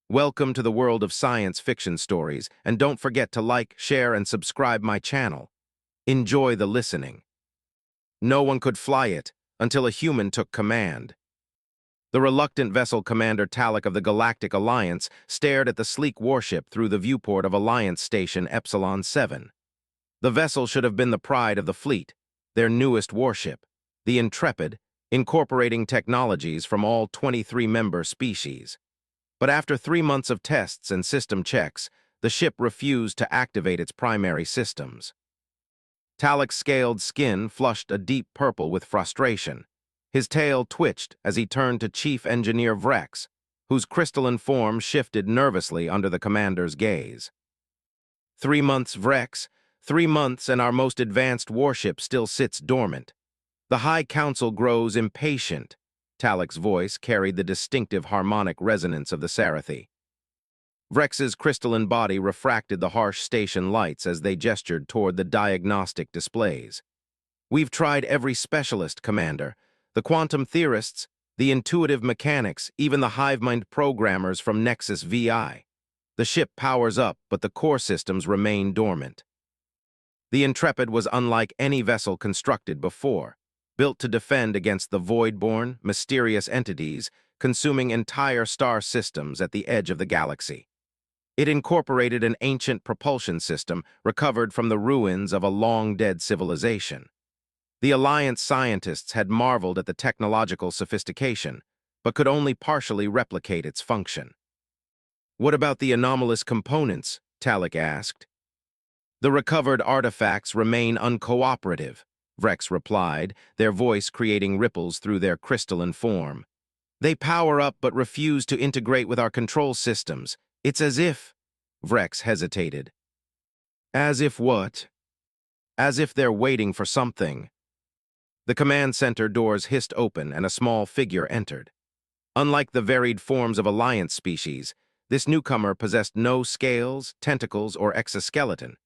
Welcome to the world of science fiction stories, and don't forget to like, share, and subscribe my channel. Enjoy the listening. No one could fly it until a human took command. The reluctant vessel Commander Talek of the Galactic Alliance stared at the sleek warship through the viewport of Alliance Station Epsilon 7. The vessel should have been the pride of the fleet, their newest warship, the Intrepid, incorporating technologies from all 23 member species. But after 3 months of tests and system checks, the ship refused to activate its primary systems. Talek's scaled skin flushed a deep purple with frustration. His tail twitched as he turned to Chief Engineer Vrex, whose crystalline form shifted nervously under the commander's gaze. 3 months, Vrex. 3 months and our most advanced warship still sits dormant. The High Council grows impatient. Talek's voice carried the distinctive harmonic resonance of the Sarathi. Vrex's crystalline body refracted the harsh station lights as they gestured toward the diagnostic displays. We've tried every specialist, Commander. The quantum theorists, the intuitive mechanics, even the hive-mind programmers from Nexus VI. The ship powers up, but the core systems remain dormant. The Intrepid was unlike any vessel constructed before, built to defend against the void-born, mysterious entities consuming entire star systems at the edge of the galaxy. It incorporated an ancient propulsion system recovered from the ruins of a long-dead civilization. The Alliance scientists had marveled at the technological sophistication, but could only partially replicate its function. "What about the anomalous components?" Talek asked. "The recovered artifacts remain uncooperative," Vrex replied, their voice creating ripples through their crystalline form. "They power up but refuse to integrate with our control systems. It's as if—" Vrex hesitated. "As if what?" "As if they're waiting for something." The command center doors hissed open and a small figure entered. Unlike the varied forms of Alliance species, this newcomer possessed no scales, tentacles, or exoskeleton.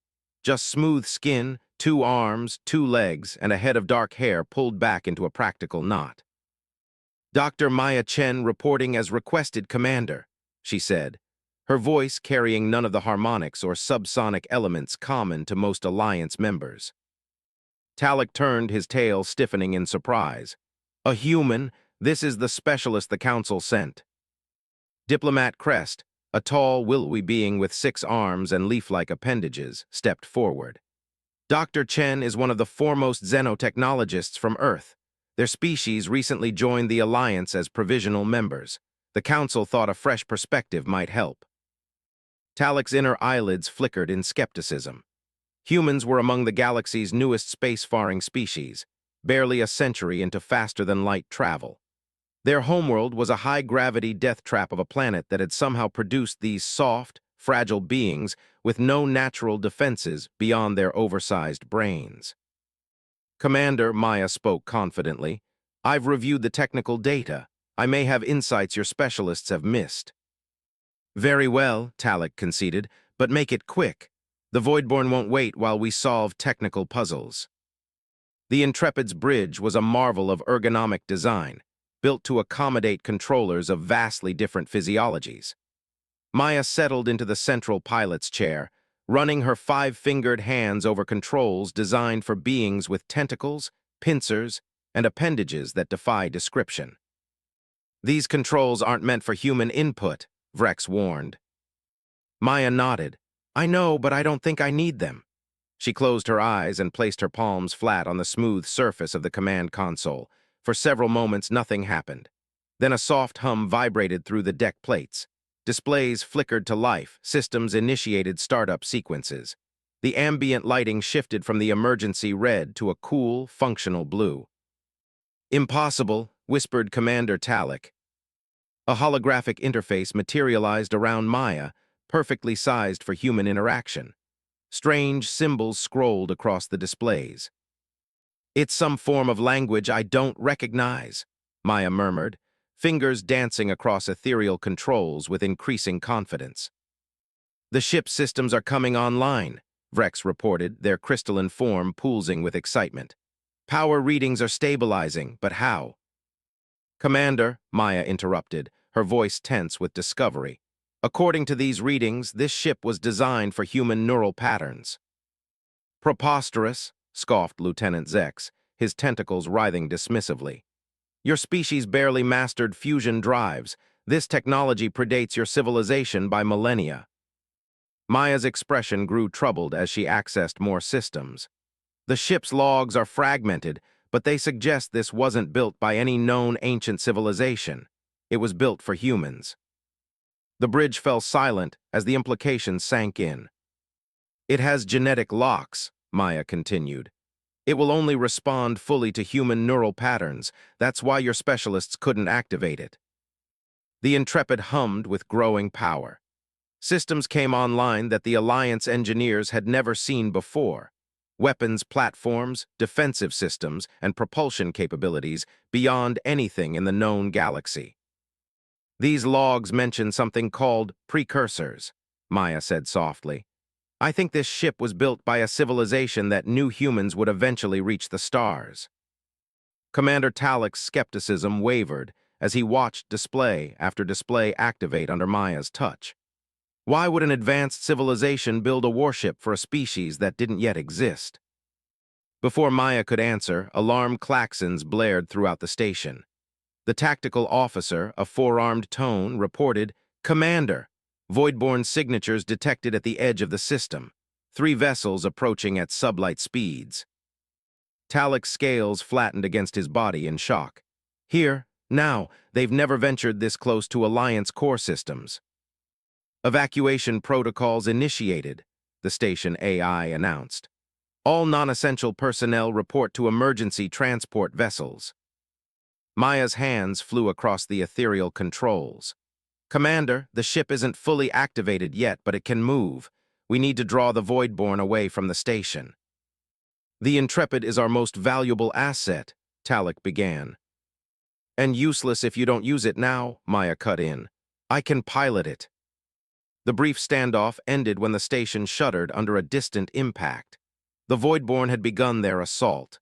Just smooth skin, 2 arms, 2 legs, and a head of dark hair pulled back into a practical knot. "Dr. Maya Chen reporting as requested, Commander," she said, her voice carrying none of the harmonics or subsonic elements common to most Alliance members. Talek turned, his tail stiffening in surprise. "A human? This is the specialist the Council sent." Diplomat Crest, a tall, willowy being with 6 arms and leaf-like appendages, stepped forward. "Dr. Chen is one of the foremost xenotechnologists from Earth. Their species recently joined the Alliance as provisional members. The Council thought a fresh perspective might help." Talek's inner eyelids flickered in skepticism. Humans were among the galaxy's newest spacefaring species, barely a century into faster-than-light travel. Their homeworld was a high-gravity death trap of a planet that had somehow produced these soft, fragile beings with no natural defenses beyond their oversized brains. "Commander," Maya spoke confidently, "I've reviewed the technical data. I may have insights your specialists have missed." "Very well," Talek conceded, "but make it quick. The Voidborn won't wait while we solve technical puzzles." The Intrepid's bridge was a marvel of ergonomic design, built to accommodate controllers of vastly different physiologies. Maya settled into the central pilot's chair, running her 5-fingered hands over controls designed for beings with tentacles, pincers, and appendages that defy description. "These controls aren't meant for human input," Vrex warned. Maya nodded. "I know, but I don't think I need them." She closed her eyes and placed her palms flat on the smooth surface of the command console. For several moments, nothing happened. Then a soft hum vibrated through the deck plates. Displays flickered to life, systems initiated startup sequences. The ambient lighting shifted from the emergency red to a cool, functional blue. "Impossible," whispered Commander Talek. A holographic interface materialized around Maya, perfectly sized for human interaction. Strange symbols scrolled across the displays. "It's some form of language I don't recognize," Maya murmured, fingers dancing across ethereal controls with increasing confidence. "The ship's systems are coming online," Vrex reported, their crystalline form pulsing with excitement. "Power readings are stabilizing, but how?" "Commander," Maya interrupted, her voice tense with discovery, According to these readings, this ship was designed for human neural patterns. Preposterous, scoffed Lieutenant Zex, his tentacles writhing dismissively. Your species barely mastered fusion drives. This technology predates your civilization by millennia. Maya's expression grew troubled as she accessed more systems. The ship's logs are fragmented, but they suggest this wasn't built by any known ancient civilization. It was built for humans. The bridge fell silent as the implications sank in. It has genetic locks, Maya continued. It will only respond fully to human neural patterns. That's why your specialists couldn't activate it. The Intrepid hummed with growing power. Systems came online that the Alliance engineers had never seen before. Weapons platforms, defensive systems, and propulsion capabilities beyond anything in the known galaxy. These logs mention something called precursors, Maya said softly. I think this ship was built by a civilization that knew humans would eventually reach the stars. Commander Talik's skepticism wavered as he watched display after display activate under Maya's touch. Why would an advanced civilization build a warship for a species that didn't yet exist? Before Maya could answer, alarm klaxons blared throughout the station. The tactical officer, a four-armed tone, reported, "Commander, Voidborne signatures detected at the edge of the system. 3 vessels approaching at sublight speeds." Talik's scales flattened against his body in shock. Here, now, they've never ventured this close to Alliance core systems. Evacuation protocols initiated, the station AI announced. All non-essential personnel report to emergency transport vessels. Maya's hands flew across the ethereal controls. Commander, the ship isn't fully activated yet, but it can move. We need to draw the Voidborne away from the station. The Intrepid is our most valuable asset, Talik began. And useless if you don't use it now, Maya cut in. I can pilot it. The brief standoff ended when the station shuddered under a distant impact. The Voidborne had begun their assault.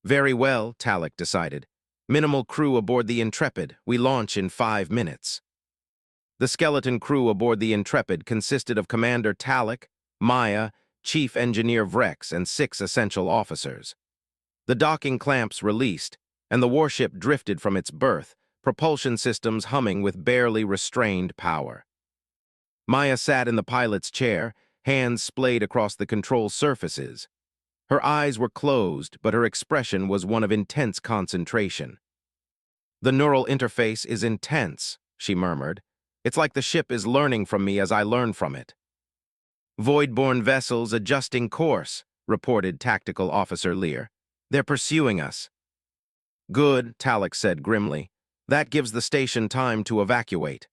Very well, Talik decided. Minimal crew aboard the Intrepid. We launch in 5 minutes. The skeleton crew aboard the Intrepid consisted of Commander Talik, Maya, Chief Engineer Vrex, and 6 essential officers. The docking clamps released, and the warship drifted from its berth, propulsion systems humming with barely restrained power. Maya sat in the pilot's chair, hands splayed across the control surfaces. Her eyes were closed, but her expression was one of intense concentration. The neural interface is intense, she murmured. It's like the ship is learning from me as I learn from it. Voidborne vessels adjusting course, reported Tactical Officer Lear. They're pursuing us. Good, Talik said grimly. That gives the station time to evacuate.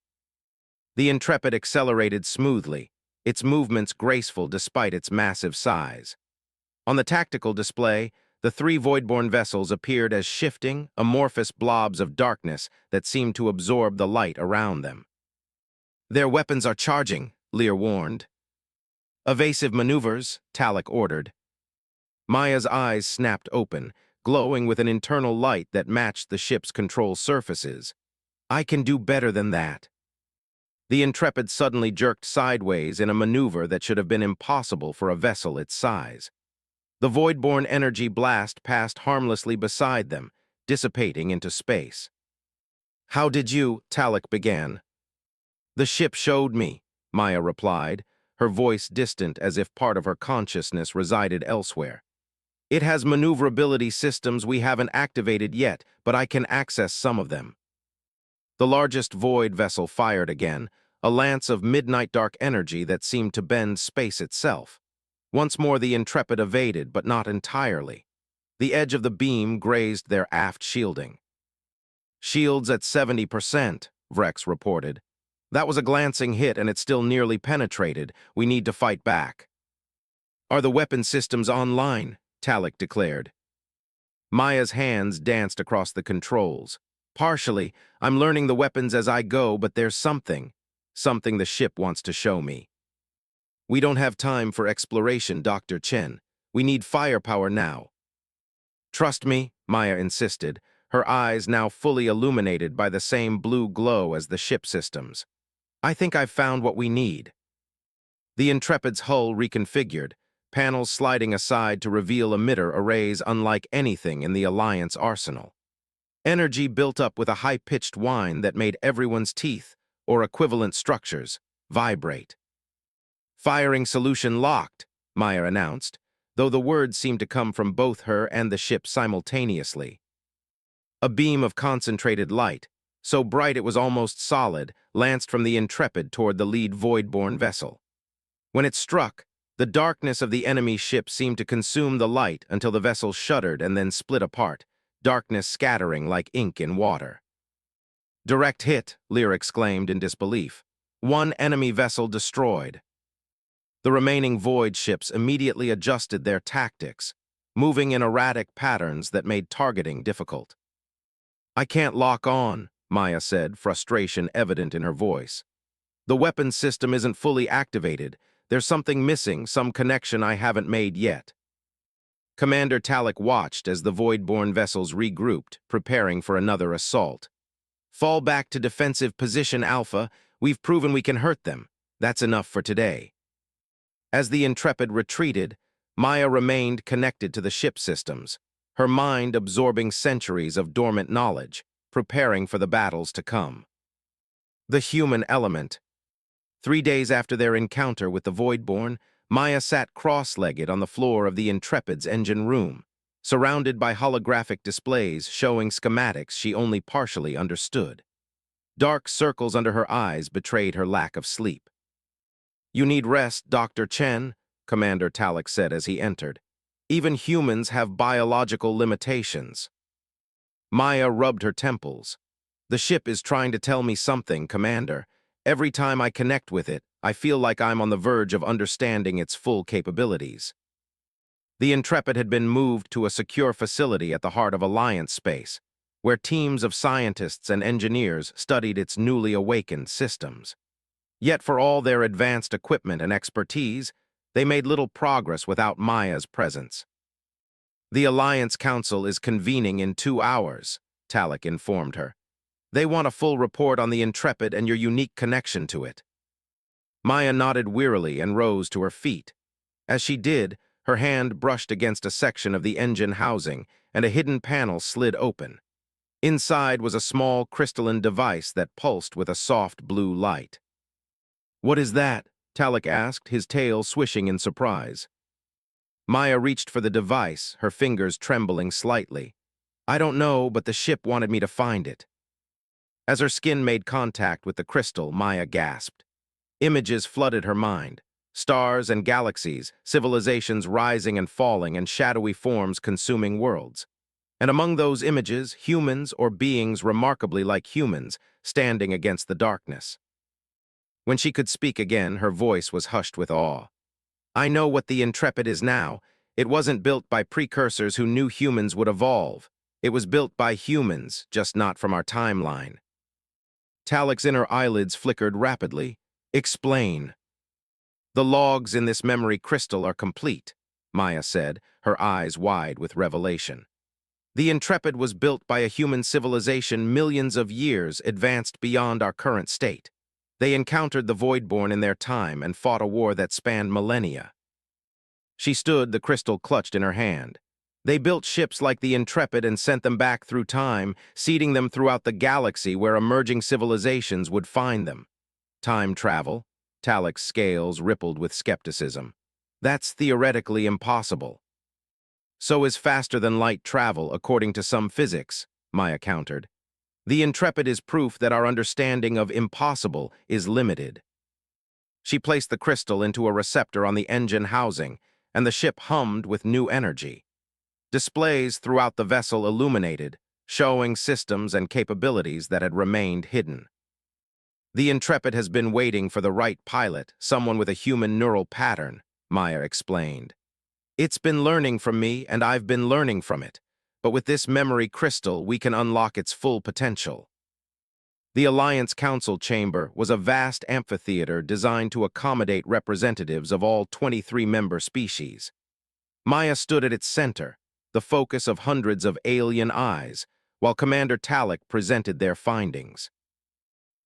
The Intrepid accelerated smoothly, its movements graceful despite its massive size. On the tactical display, the 3 Voidborne vessels appeared as shifting, amorphous blobs of darkness that seemed to absorb the light around them. Their weapons are charging, Lear warned. Evasive maneuvers, Talik ordered. Maya's eyes snapped open, glowing with an internal light that matched the ship's control surfaces. I can do better than that. The Intrepid suddenly jerked sideways in a maneuver that should have been impossible for a vessel its size. The Voidborne energy blast passed harmlessly beside them, dissipating into space. How did you, Talik began. The ship showed me, Maya replied, her voice distant as if part of her consciousness resided elsewhere. It has maneuverability systems we haven't activated yet, but I can access some of them. The largest Void vessel fired again, a lance of midnight dark energy that seemed to bend space itself. Once more the Intrepid evaded, but not entirely. The edge of the beam grazed their aft shielding. Shields at 70%, Vrex reported. That was a glancing hit and it still nearly penetrated. We need to fight back. Are the weapon systems online? Talik declared. Maya's hands danced across the controls. Partially, I'm learning the weapons as I go, but there's something the ship wants to show me. We don't have time for exploration, Dr. Chen. We need firepower now. Trust me, Maya insisted, her eyes now fully illuminated by the same blue glow as the ship systems. I think I've found what we need. The Intrepid's hull reconfigured, panels sliding aside to reveal emitter arrays unlike anything in the Alliance arsenal. Energy built up with a high-pitched whine that made everyone's teeth, or equivalent structures, vibrate. Firing solution locked, Maya announced, though the words seemed to come from both her and the ship simultaneously. A beam of concentrated light, so bright it was almost solid, lanced from the Intrepid toward the lead void-borne vessel. When it struck, the darkness of the enemy ship seemed to consume the light until the vessel shuddered and then split apart, darkness scattering like ink in water. "Direct hit," Lear exclaimed in disbelief. "One enemy vessel destroyed." The remaining void ships immediately adjusted their tactics, moving in erratic patterns that made targeting difficult. "I can't lock on," Maya said, frustration evident in her voice. "The weapons system isn't fully activated. There's something missing, some connection I haven't made yet." Commander Talek watched as the void-borne vessels regrouped, preparing for another assault. "Fall back to defensive position, Alpha. We've proven we can hurt them. That's enough for today." As the Intrepid retreated, Maya remained connected to the ship systems, her mind absorbing centuries of dormant knowledge, preparing for the battles to come. The human element. 3 days after their encounter with the Voidborn, Maya sat cross-legged on the floor of the Intrepid's engine room, surrounded by holographic displays showing schematics she only partially understood. Dark circles under her eyes betrayed her lack of sleep. "You need rest, Dr. Chen," Commander Talek said as he entered. "Even humans have biological limitations." Maya rubbed her temples. "The ship is trying to tell me something, Commander. Every time I connect with it, I feel like I'm on the verge of understanding its full capabilities." The Intrepid had been moved to a secure facility at the heart of Alliance space, where teams of scientists and engineers studied its newly awakened systems. Yet for all their advanced equipment and expertise, they made little progress without Maya's presence. "The Alliance Council is convening in 2 hours," Talek informed her. "They want a full report on the Intrepid and your unique connection to it." Maya nodded wearily and rose to her feet. As she did, her hand brushed against a section of the engine housing, and a hidden panel slid open. Inside was a small crystalline device that pulsed with a soft blue light. "What is that?" Talek asked, his tail swishing in surprise. Maya reached for the device, her fingers trembling slightly. "I don't know, but the ship wanted me to find it." As her skin made contact with the crystal, Maya gasped. Images flooded her mind. Stars and galaxies, civilizations rising and falling, and shadowy forms consuming worlds. And among those images, humans or beings remarkably like humans, standing against the darkness. When she could speak again, her voice was hushed with awe. "I know what the Intrepid is now. It wasn't built by precursors who knew humans would evolve. It was built by humans, just not from our timeline." Talek's inner eyelids flickered rapidly. "Explain." "The logs in this memory crystal are complete," Maya said, her eyes wide with revelation. "The Intrepid was built by a human civilization millions of years advanced beyond our current state. They encountered the Voidborn in their time and fought a war that spanned millennia." She stood, the crystal clutched in her hand. "They built ships like the Intrepid and sent them back through time, seeding them throughout the galaxy where emerging civilizations would find them. Time travel?" Talek's scales rippled with skepticism. "That's theoretically impossible." "So is faster-than-light travel, according to some physics," Maya countered. "The Intrepid is proof that our understanding of impossible is limited." She placed the crystal into a receptor on the engine housing, and the ship hummed with new energy. Displays throughout the vessel illuminated, showing systems and capabilities that had remained hidden. "The Intrepid has been waiting for the right pilot, someone with a human neural pattern," Maya explained. "It's been learning from me, and I've been learning from it. But with this memory crystal, we can unlock its full potential." The Alliance Council chamber was a vast amphitheater designed to accommodate representatives of all 23 member species. Maya stood at its center, the focus of hundreds of alien eyes, while Commander Talek presented their findings.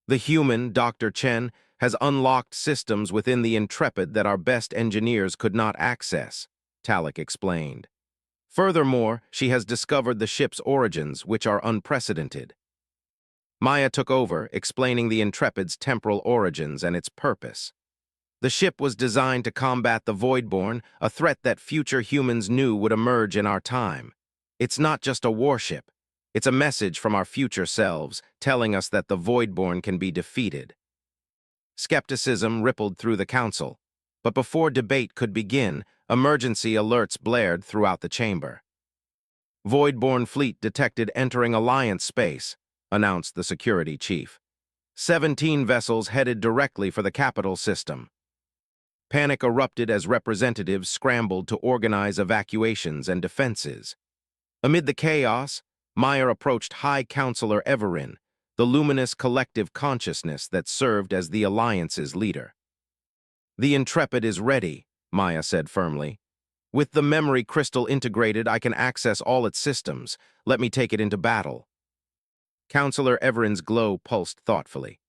"The human, Dr. Chen, has unlocked systems within the Intrepid that our best engineers could not access, Talek explained. Furthermore, she has discovered the ship's origins, which are unprecedented. Maya took over, explaining the Intrepid's temporal origins and its purpose. The ship was designed to combat the Voidborn, a threat that future humans knew would emerge in our time. It's not just a warship. It's a message from our future selves, telling us that the Voidborn can be defeated. Skepticism rippled through the council, but before debate could begin, emergency alerts blared throughout the chamber. Voidborn fleet detected entering Alliance space, announced the security chief. 17 vessels headed directly for the capital system. Panic erupted as representatives scrambled to organize evacuations and defenses. Amid the chaos, Maya approached High Counselor Everin, the luminous collective consciousness that served as the Alliance's leader. "The Intrepid is ready," Maya said firmly. "With the memory crystal integrated, I can access all its systems. Let me take it into battle." Counselor Everin's glow pulsed thoughtfully.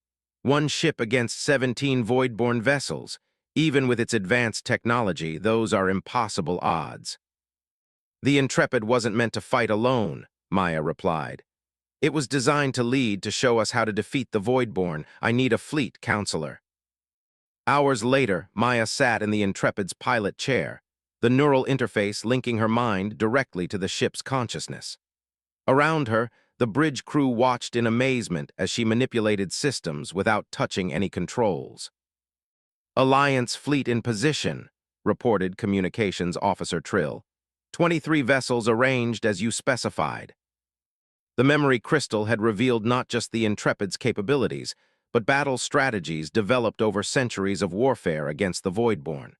One ship against 17 Voidborn vessels. Even with its advanced technology, those are impossible odds. "The Intrepid wasn't meant to fight alone," Maya replied. "It was designed to lead, to show us how to defeat the Voidborn. I need a fleet, Counselor." Hours later, Maya sat in the Intrepid's pilot chair, the neural interface linking her mind directly to the ship's consciousness. Around her, the bridge crew watched in amazement as she manipulated systems without touching any controls. "Alliance fleet in position," reported Communications Officer Trill. 23 vessels arranged as you specified." The memory crystal had revealed not just the Intrepid's capabilities, but battle strategies developed over centuries of warfare against the Voidborn.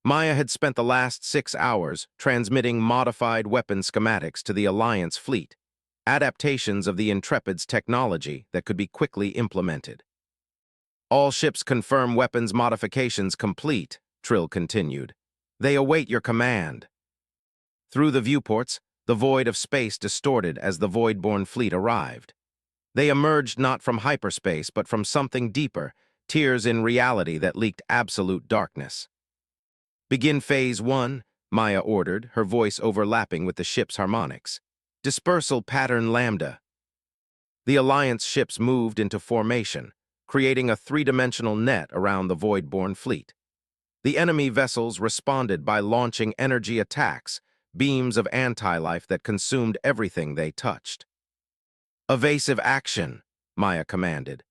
Maya had spent the last 6 hours transmitting modified weapon schematics to the Alliance fleet, adaptations of the Intrepid's technology that could be quickly implemented. "All ships confirm weapons modifications complete," Trill continued. "They await your command." Through the viewports, the void of space distorted as the Voidborn fleet arrived. They emerged not from hyperspace, but from something deeper, tiers in reality that leaked absolute darkness. "Begin Phase 1, Maya ordered, her voice overlapping with the ship's harmonics. "Dispersal pattern Lambda." The Alliance ships moved into formation, creating a three-dimensional net around the Voidborn fleet. The enemy vessels responded by launching energy attacks, beams of anti-life that consumed everything they touched. "Evasive action," Maya commanded.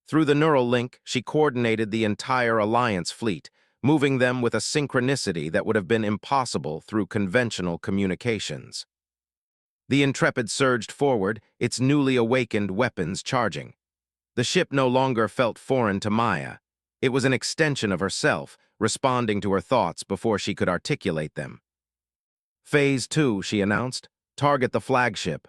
Through the neural link, she coordinated the entire Alliance fleet, moving them with a synchronicity that would have been impossible through conventional communications. The Intrepid surged forward, its newly awakened weapons charging. The ship no longer felt foreign to Maya. It was an extension of herself, responding to her thoughts before she could articulate them. "Phase 2, she announced. "Target the flagship."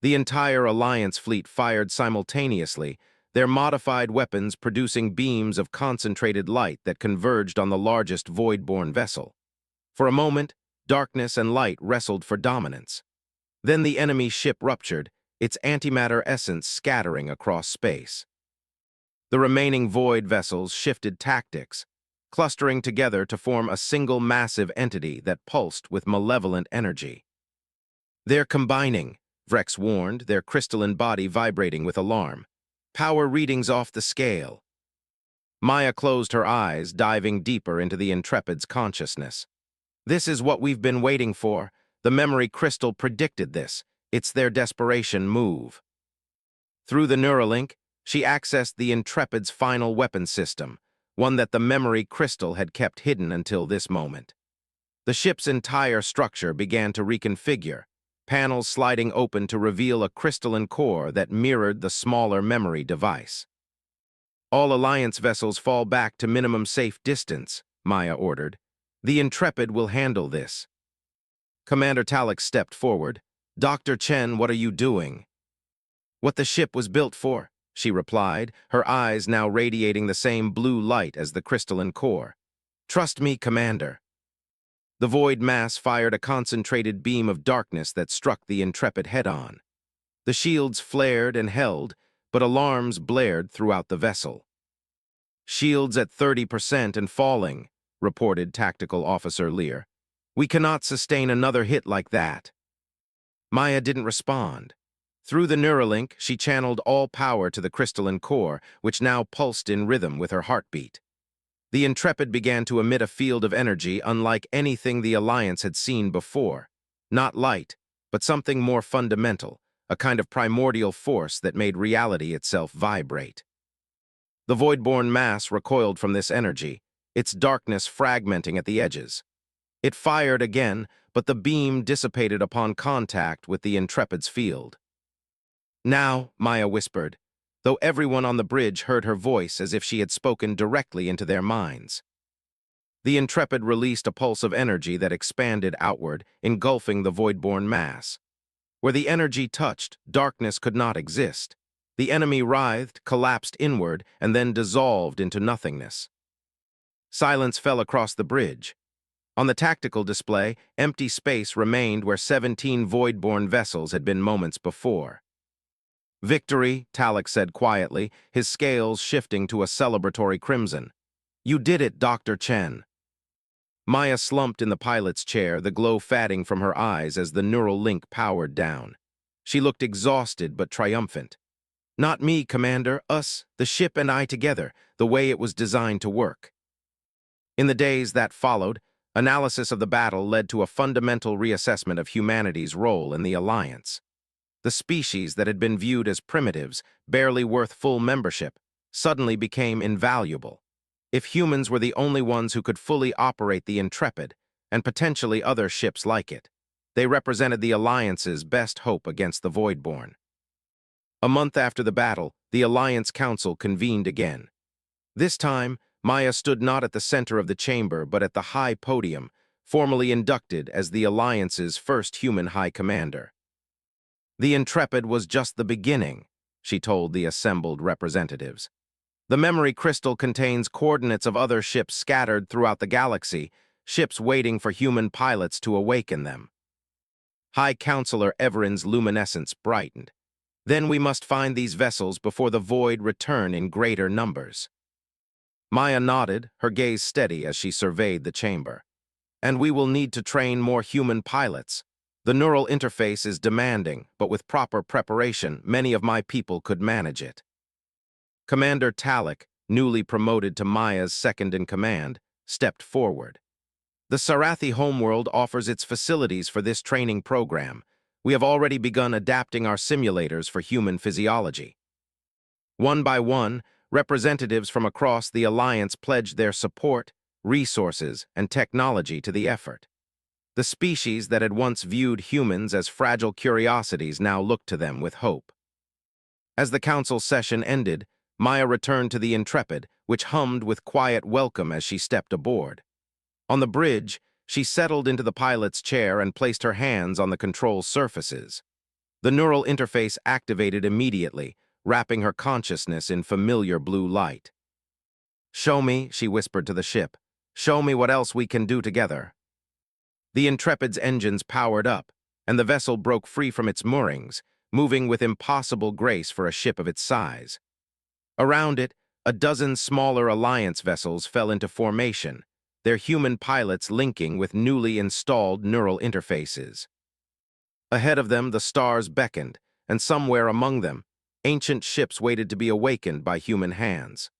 The entire Alliance fleet fired simultaneously, their modified weapons producing beams of concentrated light that converged on the largest Voidborn vessel. For a moment, darkness and light wrestled for dominance. Then the enemy ship ruptured, its antimatter essence scattering across space. The remaining Void vessels shifted tactics, clustering together to form a single massive entity that pulsed with malevolent energy. "They're combining," Vrex warned, their crystalline body vibrating with alarm. "Power readings off the scale." Maya closed her eyes, diving deeper into the Intrepid's consciousness. "This is what we've been waiting for. The memory crystal predicted this. It's their desperation move." Through the Neuralink, she accessed the Intrepid's final weapon system, one that the memory crystal had kept hidden until this moment. The ship's entire structure began to reconfigure, panels sliding open to reveal a crystalline core that mirrored the smaller memory device. "All Alliance vessels fall back to minimum safe distance," Maya ordered. "The Intrepid will handle this." Commander Talek stepped forward. "Dr. Chen, what are you doing?" "What the ship was built for," she replied, her eyes now radiating the same blue light as the crystalline core. "Trust me, Commander." The void mass fired a concentrated beam of darkness that struck the Intrepid head-on. The shields flared and held, but alarms blared throughout the vessel. Shields at 30% and falling, reported Tactical Officer Lear. We cannot sustain another hit like that. Maya didn't respond. Through the Neuralink, she channeled all power to the crystalline core, which now pulsed in rhythm with her heartbeat. The Intrepid began to emit a field of energy unlike anything the Alliance had seen before. Not light, but something more fundamental, a kind of primordial force that made reality itself vibrate. The void-born mass recoiled from this energy, its darkness fragmenting at the edges. It fired again, but the beam dissipated upon contact with the Intrepid's field. Now, Maya whispered, though everyone on the bridge heard her voice as if she had spoken directly into their minds. The Intrepid released a pulse of energy that expanded outward, engulfing the void-born mass. Where the energy touched, darkness could not exist. The enemy writhed, collapsed inward, and then dissolved into nothingness. Silence fell across the bridge. On the tactical display, empty space remained where 17 void-born vessels had been moments before. "Victory," Talek said quietly, his scales shifting to a celebratory crimson. "You did it, Dr. Chen." Maya slumped in the pilot's chair, the glow fading from her eyes as the neural link powered down. She looked exhausted but triumphant. "Not me, Commander, us, the ship and I together, the way it was designed to work." In the days that followed, analysis of the battle led to a fundamental reassessment of humanity's role in the Alliance. The species that had been viewed as primitives, barely worth full membership, suddenly became invaluable. If humans were the only ones who could fully operate the Intrepid, and potentially other ships like it, they represented the Alliance's best hope against the Voidborn. A month after the battle, the Alliance Council convened again. This time, Maya stood not at the center of the chamber but at the high podium, formally inducted as the Alliance's first human high commander. "The Intrepid was just the beginning," she told the assembled representatives. "The memory crystal contains coordinates of other ships scattered throughout the galaxy, ships waiting for human pilots to awaken them." High Counselor Everin's luminescence brightened. "Then we must find these vessels before the void return in greater numbers." Maya nodded, her gaze steady as she surveyed the chamber. "And we will need to train more human pilots. The neural interface is demanding, but with proper preparation, many of my people could manage it." Commander Talek, newly promoted to Maya's second-in-command, stepped forward. "The Sarathi homeworld offers its facilities for this training program. We have already begun adapting our simulators for human physiology." One by one, representatives from across the Alliance pledged their support, resources, and technology to the effort. The species that had once viewed humans as fragile curiosities now looked to them with hope. As the council session ended, Maya returned to the Intrepid, which hummed with quiet welcome as she stepped aboard. On the bridge, she settled into the pilot's chair and placed her hands on the control surfaces. The neural interface activated immediately, wrapping her consciousness in familiar blue light. "Show me," she whispered to the ship. "Show me what else we can do together." The Intrepid's engines powered up, and the vessel broke free from its moorings, moving with impossible grace for a ship of its size. Around it, a dozen smaller Alliance vessels fell into formation, their human pilots linking with newly installed neural interfaces. Ahead of them, the stars beckoned, and somewhere among them, ancient ships waited to be awakened by human hands.